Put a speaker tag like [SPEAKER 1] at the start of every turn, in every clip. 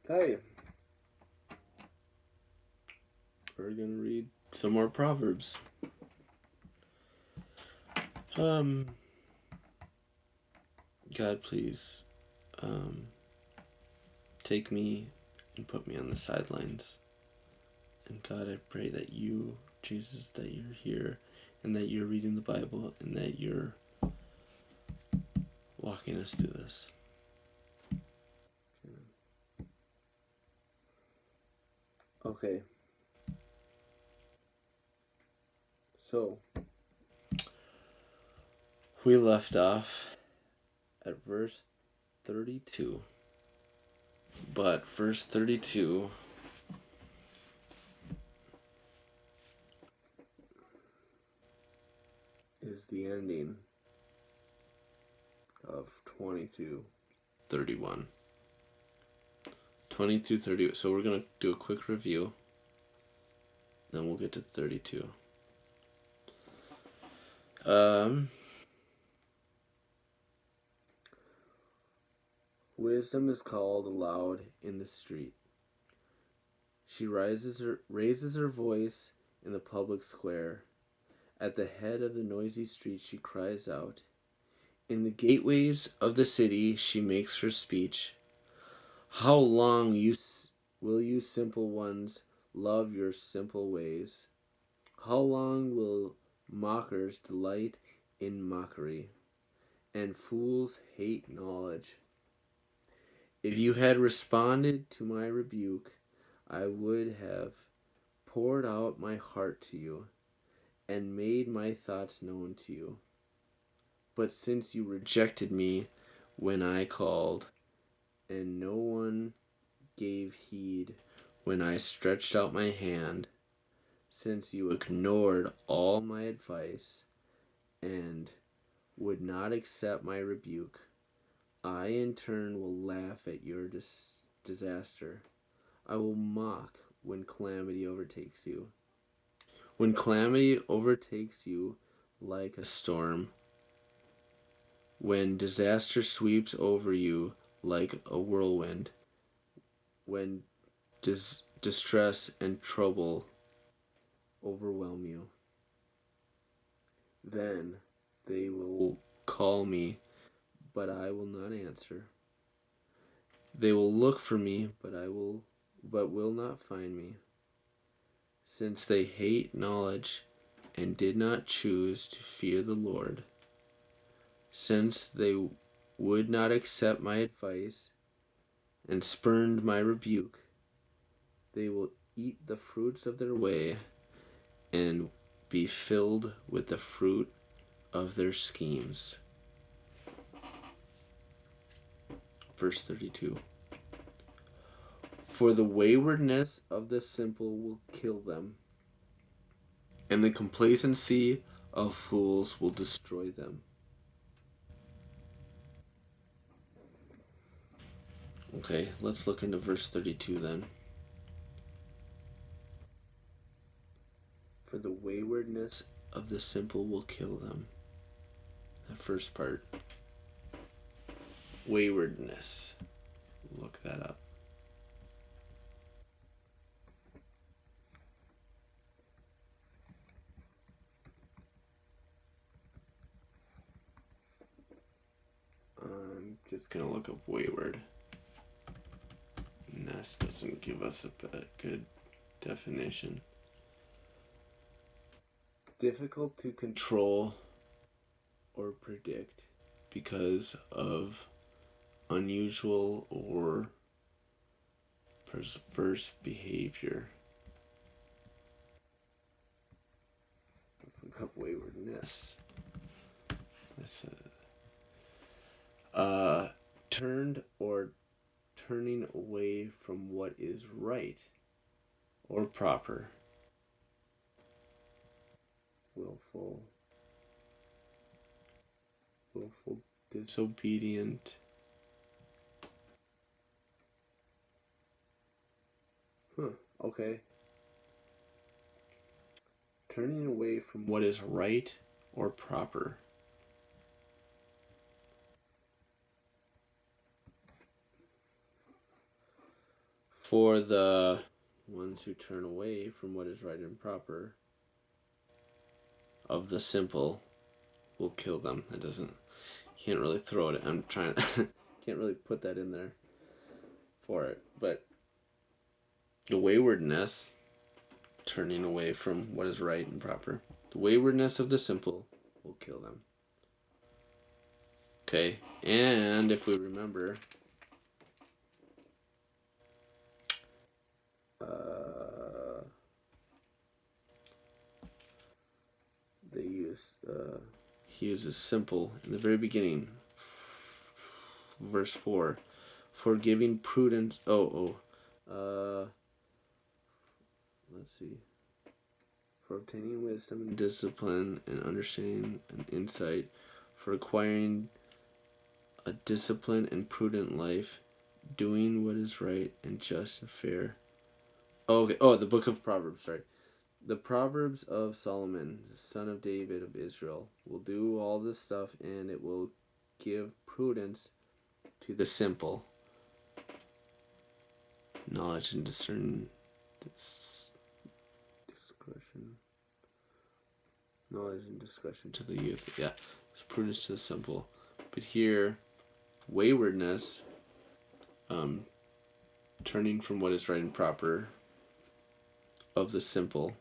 [SPEAKER 1] Hey, we're gonna read some more Proverbs. God, please, take me and put me on the sidelines. And God, I pray that you, Jesus, that you're here and that you're reading the Bible and that you're walking us through this. Okay. So, we left off at verse 32. But verse 32 is the ending of 20 through 31. 20 through 30. So we're going to do a quick review. Then we'll get to 32. Wisdom is called aloud in the street. She raises her voice in the public square. At the head of the noisy street she cries out. In the gateways of the city she makes her speech. How long will you simple ones love your simple ways? How long will mockers delight in mockery, and fools hate knowledge? If you had responded to my rebuke, I would have poured out my heart to you and made my thoughts known to you. But since you rejected me when I called, and no one gave heed when I stretched out my hand, since you ignored all my advice and would not accept my rebuke, I in turn will laugh at your disaster. I will mock when calamity overtakes you. When calamity overtakes you like a storm, when disaster sweeps over you like a whirlwind, when distress and trouble overwhelm you, then they will call me, but I will not answer. They will look for me, but will not find me. Since they hate knowledge and did not choose to fear the Lord, since they would not accept my advice and spurned my rebuke, they will eat the fruits of their way and be filled with the fruit of their schemes. Verse 32. For the waywardness of the simple will kill them, and the complacency of fools will destroy them. Okay, let's look into verse 32 then. For the waywardness of the simple will kill them. That first part. Waywardness. Look that up. I'm just going to look up wayward. Ness doesn't give us a good definition. Difficult to control or predict because of unusual or perverse behavior. Let's look up waywardness. Turned or turning away from what is right or proper. Willful, disobedient. Okay. Turning away from what is right or proper. For the ones who turn away from what is right and proper of the simple will kill them. It doesn't, can't really throw it. I'm trying to, can't really put that in there for it. But the waywardness, turning away from what is right and proper, the waywardness of the simple will kill them. Okay, and if we remember, he uses simple in the very beginning, verse 4, for giving prudence. Let's see. For obtaining wisdom and discipline and understanding and insight, for acquiring a disciplined and prudent life, doing what is right and just and fair. The book of Proverbs, sorry. The Proverbs of Solomon, son of David of Israel, will do all this stuff, and it will give prudence to the simple, knowledge and discretion. Knowledge and discretion to the youth. Yeah, it's prudence to the simple. But here, waywardness, turning from what is right and proper of the simple,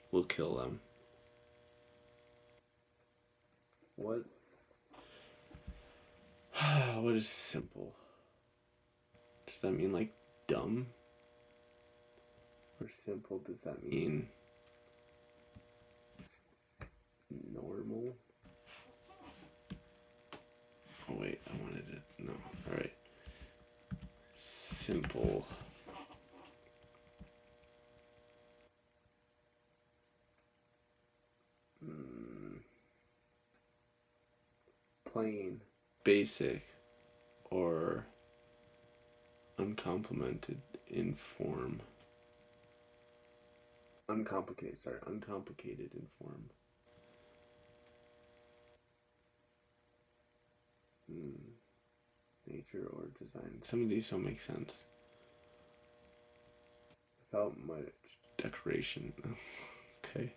[SPEAKER 1] will kill them. What is simple? Does that mean like dumb? Or simple, does that mean normal? Oh wait, I wanted it. No, alright. Simple. Plain, basic, or uncomplicated in form. Uncomplicated in form. Nature or design. Some of these don't make sense. Without much decoration. Okay.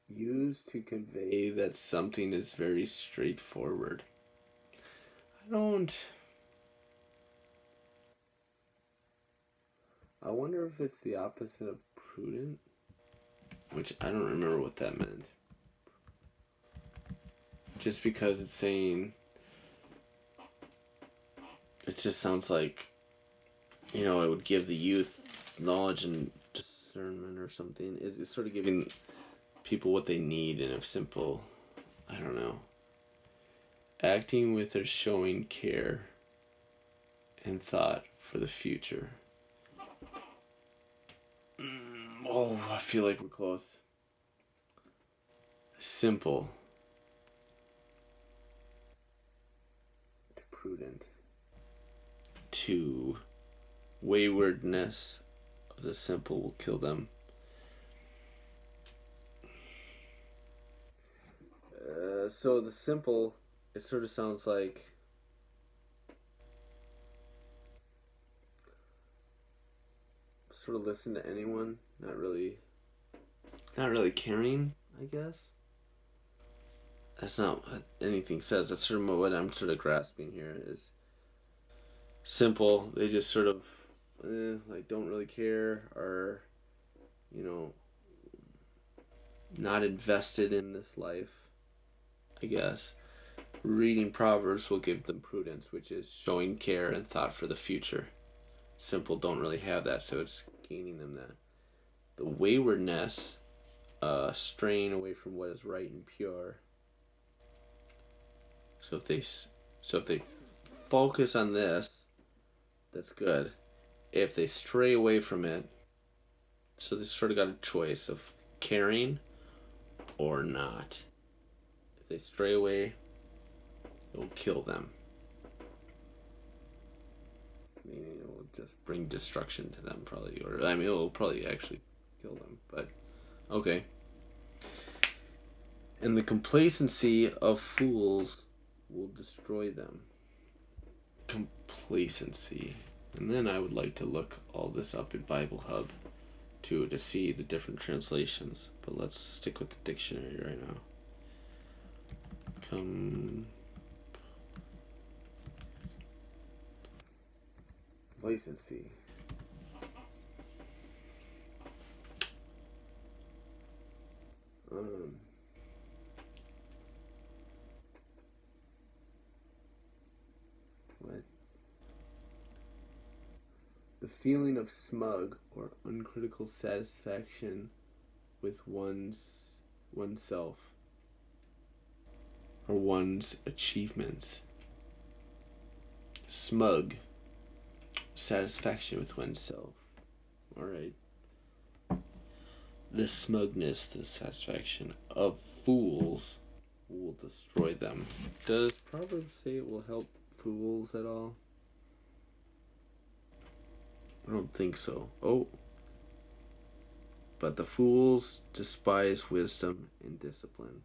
[SPEAKER 1] Used to convey that something is very straightforward. I wonder if it's the opposite of prudent, which I don't remember what that meant. Just because it's saying, it just sounds like, it would give the youth knowledge and discernment or something. It's sort of giving people what they need in a simple, I don't know. Acting with or showing care and thought for the future. I feel like we're close. Simple to prudent to waywardness of the simple will kill them. So the simple, it sort of sounds like sort of listen to anyone, not really caring, I guess. That's not what anything says. That's sort of what I'm sort of grasping here is simple. They just sort of don't really care, or not invested in this life, I guess. Reading Proverbs will give them prudence, which is showing care and thought for the future. Simple don't really have that, so it's gaining them that. The waywardness, straying away from what is right and pure. So if they focus on this, that's good. If they stray away from it, so they sort of got a choice of caring or not. If they stray away, it will kill them. Meaning it will just bring destruction to them, probably. Or, it will probably actually kill them. But, okay. and the complacency of fools will destroy them. Complacency. And then I would like to look all this up in Bible Hub too to see the different translations. But let's stick with the dictionary right now. Complacency. What? The feeling of smug or uncritical satisfaction with oneself or one's achievements. Smug, satisfaction with oneself. Alright. The smugness, the satisfaction of fools will destroy them. Does Proverbs say it will help fools at all? I don't think so. Oh. But the fools despise wisdom and discipline.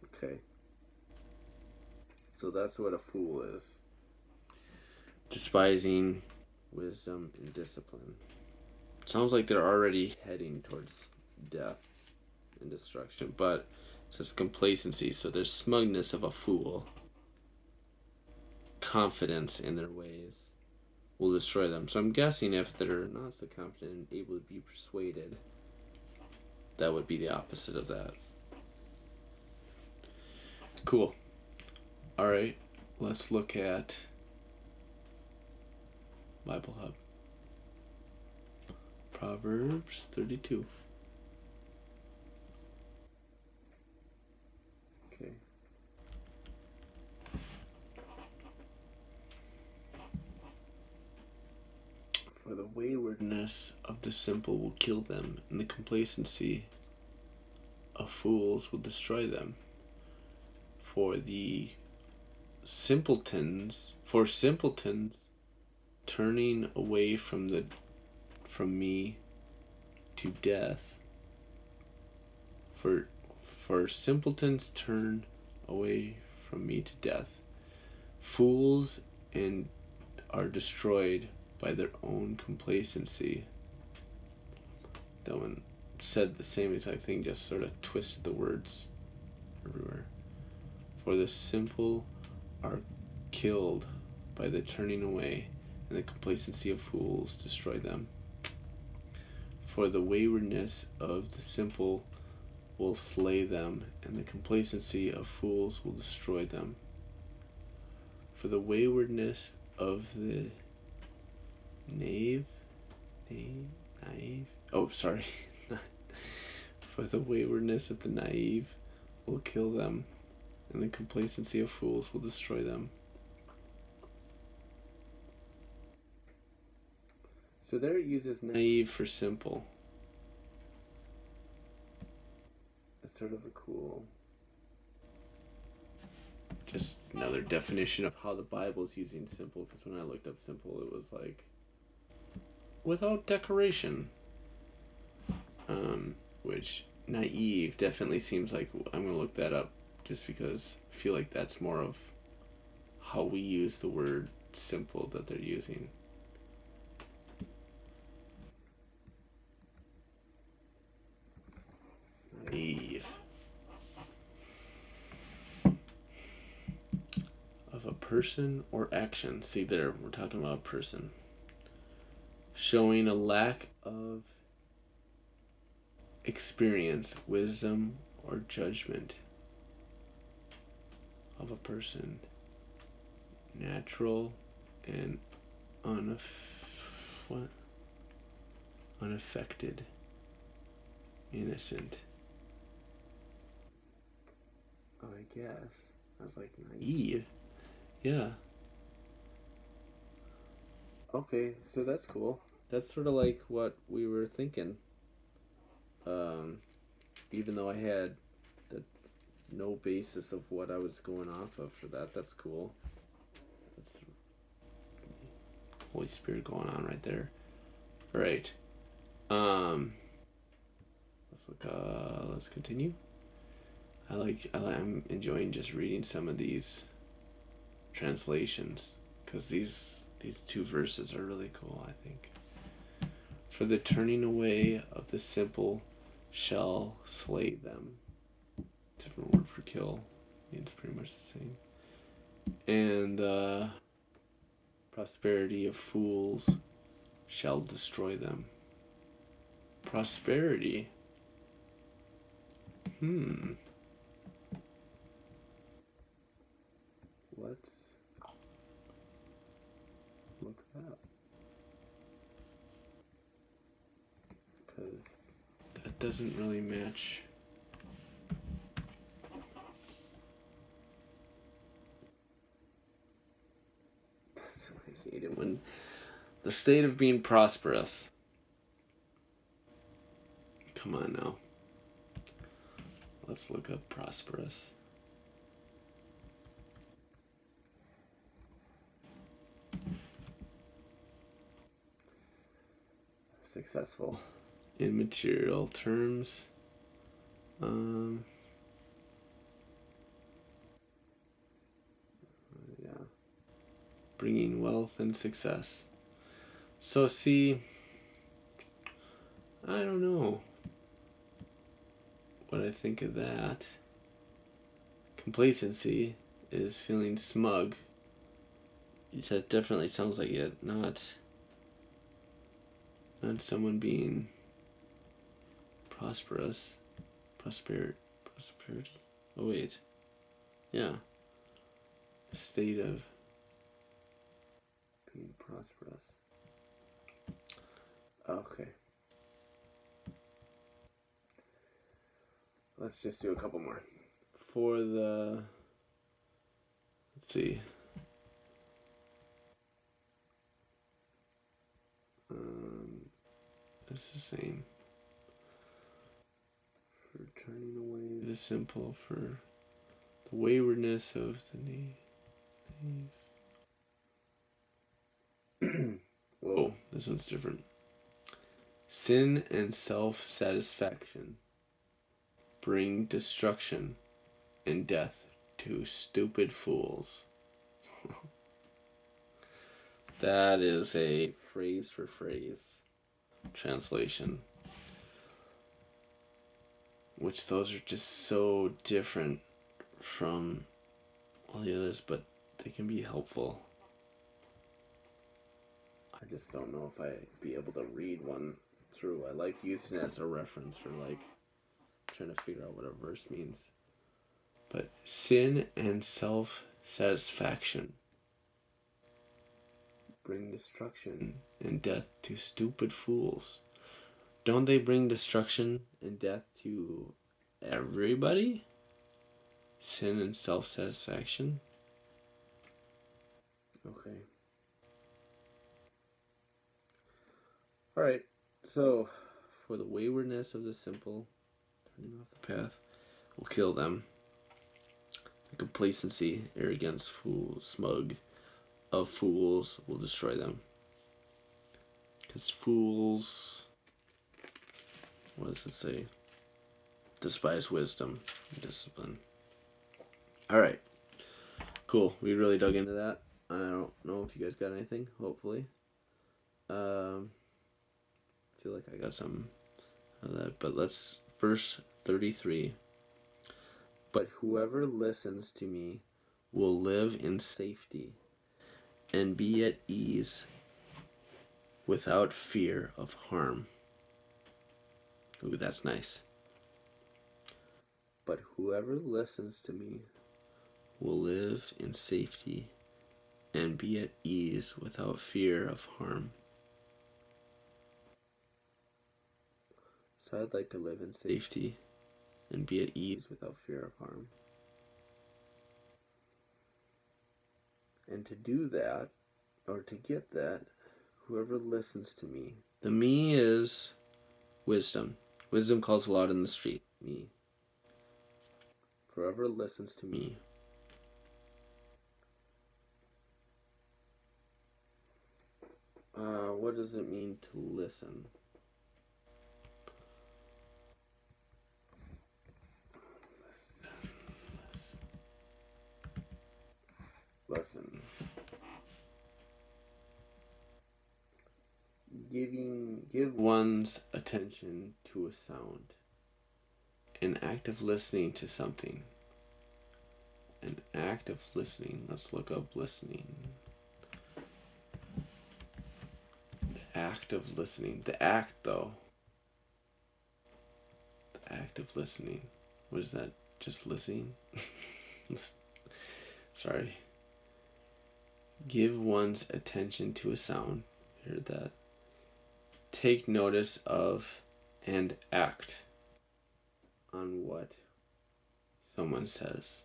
[SPEAKER 1] Okay. So that's what a fool is. Despising wisdom and discipline. Sounds like they're already heading towards death and destruction, but it says complacency, so there's smugness of a fool. Confidence in their ways will destroy them. So I'm guessing if they're not so confident and able to be persuaded, that would be the opposite of that. Cool. Alright, let's look at Bible Hub. Proverbs 32. Okay. For the waywardness of the simple will kill them, and the complacency of fools will destroy them. For simpletons turning away from me to death. For simpletons turn away from me to death. Fools are destroyed by their own complacency. That one said the same exact thing, just sort of twisted the words everywhere. For the simple are killed by the turning away, and the complacency of fools destroy them. For the waywardness of the simple will slay them, and the complacency of fools will destroy them. For the waywardness of the naive. For the waywardness of the naive will kill them, and the complacency of fools will destroy them. So there it uses naive for simple. It's sort of a cool, just another definition of how the Bible's using simple, because when I looked up simple, it was like, without decoration. Which naive definitely seems like, I'm going to look that up just because I feel like that's more of how we use the word simple that they're using. Naive. Of a person or action. See there, we're talking about a person. Showing a lack of experience, wisdom, or judgment of a person. Natural and unaffected. Innocent. Oh, I guess. I was like, naive. Yeah. Okay, so that's cool. That's sort of like what we were thinking. Even though I had no basis of what I was going off of for that. That's cool. That's Holy Spirit going on right there. All right. Let's continue. I'm enjoying just reading some of these translations because these two verses are really cool, I think. For the turning away of the simple shall slay them. Different word for kill. Means pretty much the same. And prosperity of fools shall destroy them. Prosperity. Let's look that up. Because that doesn't really match. I hate it when the state of being prosperous. Come on now. Let's look up prosperous. Successful. In material terms. Yeah. Bringing wealth and success. So see, I don't know what I think of that. Complacency is feeling smug. That definitely sounds like it, not someone being prosperous. Prosperity. Oh wait. Yeah. The state of being prosperous. Okay. Let's just do a couple more. For the, let's see. It's the same. For turning away the simple, for the waywardness of the knees. Whoa, this one's different. Sin and self-satisfaction bring destruction and death to stupid fools. That is a phrase for phrase translation. Which those are just so different from all the others, but they can be helpful. I just don't know if I'd be able to read one through. I like using it as a reference for like trying to figure out what a verse means. But sin and self-satisfaction bring destruction and death to stupid fools. Don't they bring destruction and death to everybody? Sin and self-satisfaction? Okay. Alright, so for the waywardness of the simple, turning off the path, will kill them. The complacency, arrogance, smug of fools will destroy them. Because fools, what does it say? Despise wisdom and discipline. Alright, cool. We really dug into that. I don't know if you guys got anything, hopefully. I feel like I got some of that, but let's, verse 33. But whoever listens to me will live in safety and be at ease without fear of harm. Ooh, that's nice. But whoever listens to me will live in safety and be at ease without fear of harm. So I'd like to live in safety and be at ease without fear of harm. And to do that, or to get that, whoever listens to me. The me is wisdom. Wisdom calls aloud in the street. Me. Whoever listens to me. What does it mean to listen? lesson. Give one's attention to a sound. An act of listening to something. An act of listening. Let's look up listening. The act of listening. The act, though. The act of listening. What is that? Just listening? Sorry. Give one's attention to a sound. Heard that. Take notice of and act on what someone says.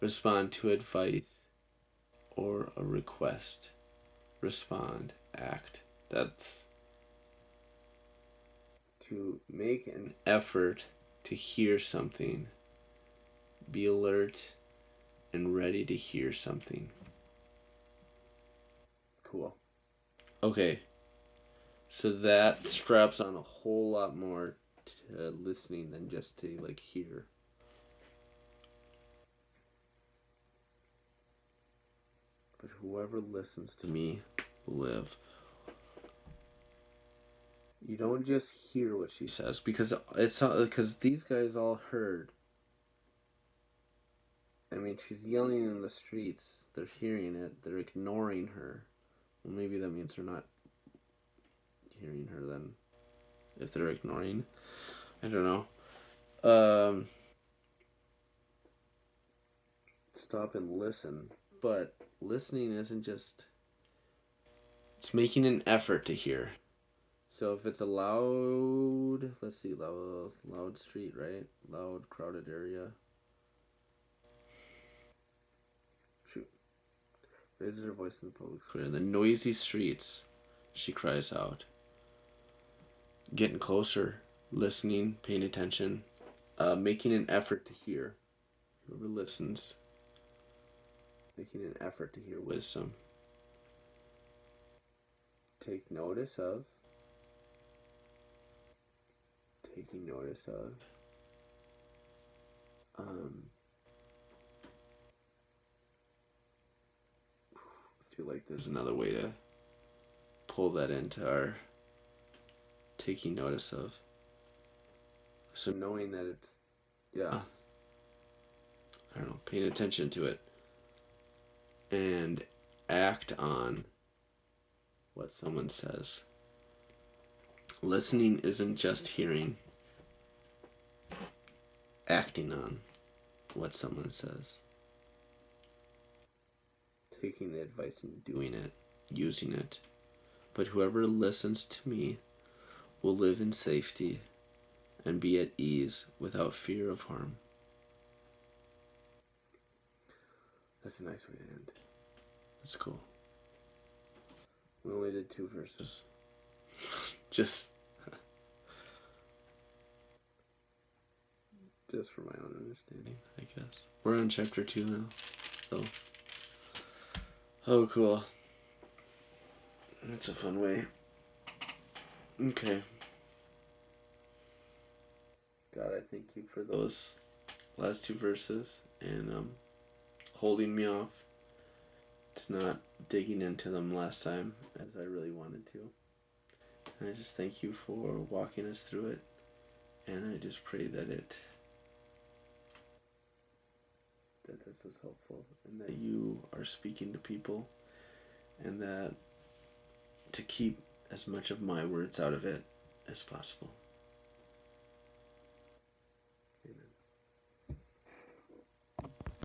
[SPEAKER 1] Respond to advice or a request. Respond, act. That's to make an effort to hear something. Be alert and ready to hear something. Cool. Okay. So that straps on a whole lot more to listening than just to like hear. But whoever listens to me will live. You don't just hear what she says because these guys all heard. I mean, she's yelling in the streets. They're hearing it. They're ignoring her. Well, maybe that means they're not hearing her then. If they're ignoring, I don't know. Stop and listen. But listening isn't just... It's making an effort to hear. So if it's a loud... Let's see, loud street, right? Loud, crowded area. Shoot. Raises her voice in the public square. In the noisy streets, she cries out. Getting closer, listening, paying attention, making an effort to hear. Whoever listens, making an effort to hear wisdom. Take notice of. Taking notice of. I feel like there's another way to pull that into our taking notice of. So knowing that it's, I don't know, paying attention to it and act on what someone says. Listening isn't just hearing. Acting on what someone says. Taking the advice and doing it, using it. But whoever listens to me will live in safety and be at ease without fear of harm. That's a nice way to end. That's cool. We only did 2 verses. Just for my own understanding, I guess. We're on chapter 2 now. So. Oh, cool. That's a fun way. Okay. God, I thank you for those last 2 verses and holding me off to not digging into them last time as I really wanted to. And I just thank you for walking us through it, and I just pray that this was helpful and that you are speaking to people and that to keep as much of my words out of it as possible.